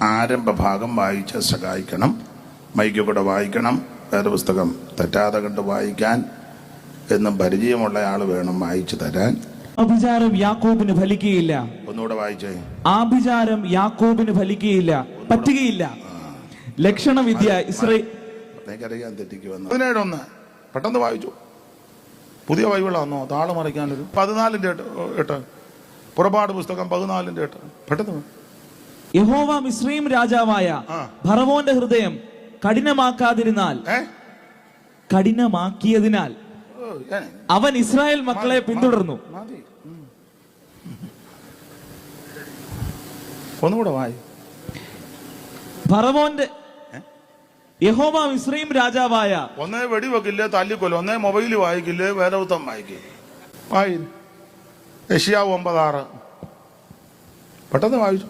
ആരംഭ ഭാഗം വായിച്ച് സഹായിക്കണം. മൈക്ക് കൂടെ വായിക്കണം. വേദപുസ്തകം തെറ്റാതെ കണ്ട് വായിക്കാൻ എന്നും പരിചയമുള്ള ആൾ വേണം വായിച്ചു തരാൻ. ആഭിചാരം യാക്കോബിന് ഫലിക്കുകയില്ല. ഒന്നുകൂടെ വായിച്ചേ. ആഭിചാരം യാക്കോബിന് ഫലിക്കുകയില്ല, പറ്റുകയില്ല. ലക്ഷണവിദ്യ എനിക്കറിയാൻ തെറ്റിക്ക് വന്നു. 17:1 പെട്ടെന്ന് വായിച്ചു. പുതിയ ബൈബിളാന്നോ? താള് മറിക്കാനൊരു 14:8. പുറപ്പാട് പുസ്തകം 14:8. പെട്ടെന്ന്. യഹോവ മിസ്രയീം രാജാവായ ഫറവോന്റെ ഹൃദയം കഠിനമാക്കിയതിനാൽ അവൻ ഇസ്രായേൽ മക്കളെ പിന്തുടർന്നു. ഒന്നുകൂടെ വായി. ഫറവോന്റെ യഹോവ മിസ്രയീം രാജാവായ ഒന്നേ വെടിവെക്കില്ലേ, തല്ലിക്കൊല്ലും. ഒന്നേ മൊബൈല് വായിക്കില്ലേ, വേദപുസ്തകം വായിക്കും. യെശയ്യാവ് 9:6 പെട്ടെന്ന് വായിച്ചു.